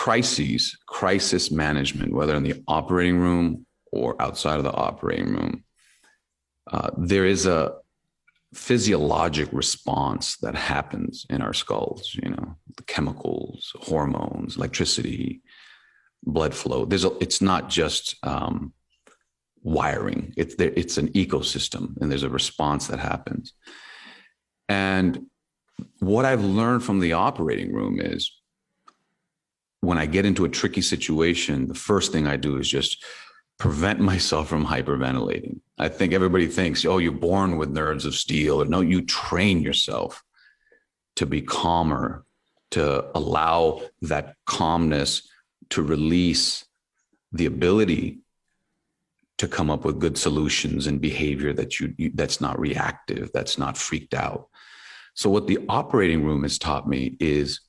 crisis management, whether in the operating room or outside of the operating room, there is a physiologic response that happens in our skulls, the chemicals, hormones, electricity, blood flow. It's not just wiring. It's an ecosystem, and there's a response that happens. And what I've learned from the operating room is when I get into a tricky situation, the first thing I do is just prevent myself from hyperventilating. I think everybody thinks, oh, you're born with nerves of steel. Or no, you train yourself to be calmer, to allow that calmness to release the ability to come up with good solutions and behavior that's not reactive, that's not freaked out. So what the operating room has taught me is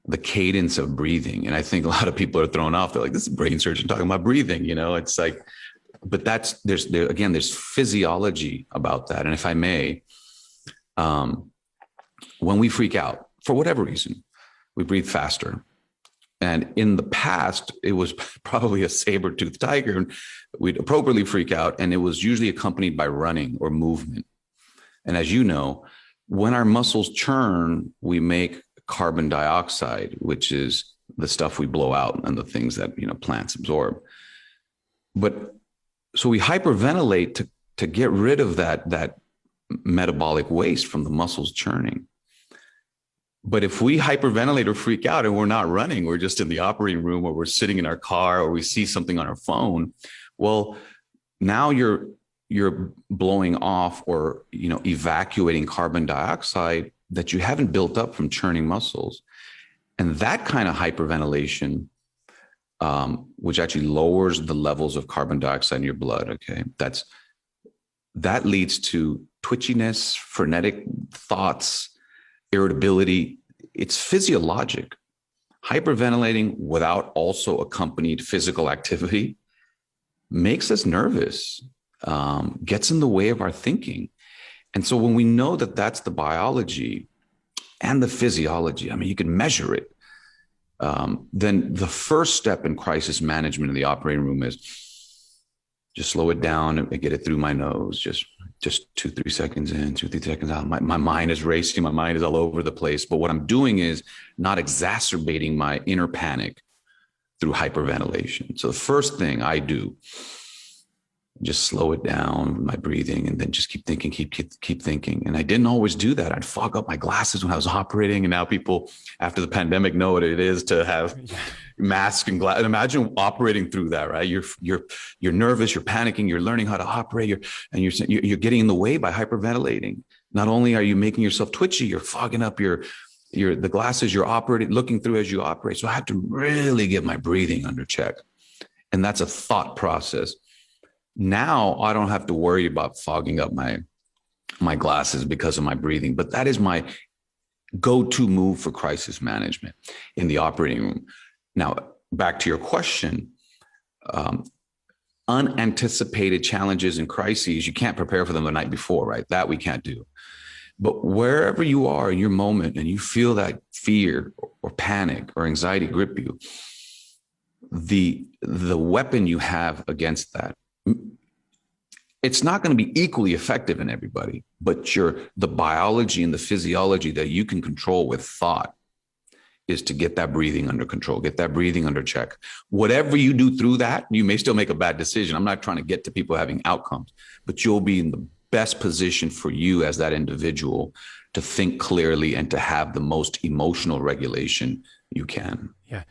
the cadence of breathing. And I think a lot of people are thrown off. They're like, this is a brain surgeon talking about breathing, it's like, but there's physiology about that. And if I may, when we freak out for whatever reason, we breathe faster. And in the past, it was probably a saber-toothed tiger, and we'd appropriately freak out. And it was usually accompanied by running or movement. And as you know, when our muscles churn, we make carbon dioxide, which is the stuff we blow out and the things that, plants absorb. But so we hyperventilate to get rid of that metabolic waste from the muscles churning. But if we hyperventilate or freak out and we're not running, we're just in the operating room, or we're sitting in our car, or we see something on our phone, well, now you're blowing off or evacuating carbon dioxide that you haven't built up from churning muscles. And that kind of hyperventilation, which actually lowers the levels of carbon dioxide in your blood, okay, that leads to twitchiness, frenetic thoughts, irritability. It's physiologic. Hyperventilating without also accompanied physical activity makes us nervous, gets in the way of our thinking. And so when we know that that's the biology and the physiology, you can measure it, then the first step in crisis management in the operating room is just slow it down and get it through my nose. Just 2-3 seconds in, 2-3 seconds out. My mind is racing. My mind is all over the place. But what I'm doing is not exacerbating my inner panic through hyperventilation. So the first thing I do, just slow it down with my breathing, and then just keep thinking, keep thinking. And I didn't always do that. I'd fog up my glasses when I was operating. And now people after the pandemic know what it is to have masks and glasses. Imagine operating through that, right? You're nervous, you're panicking, you're learning how to operate, you're getting in the way by hyperventilating. Not only are you making yourself twitchy, you're fogging up the glasses you're operating, looking through as you operate. So I have to really get my breathing under check. And that's a thought process. Now I don't have to worry about fogging up my glasses because of my breathing, but that is my go-to move for crisis management in the operating room. Now, back to your question, unanticipated challenges and crises, you can't prepare for them the night before, right? That we can't do. But wherever you are in your moment and you feel that fear or panic or anxiety grip you, the weapon you have against that, it's not going to be equally effective in everybody, but the biology and the physiology that you can control with thought is to get that breathing under control, get that breathing under check. Whatever you do through that, you may still make a bad decision. I'm not trying to get to people having outcomes, but you'll be in the best position for you as that individual to think clearly and to have the most emotional regulation you can. Yeah.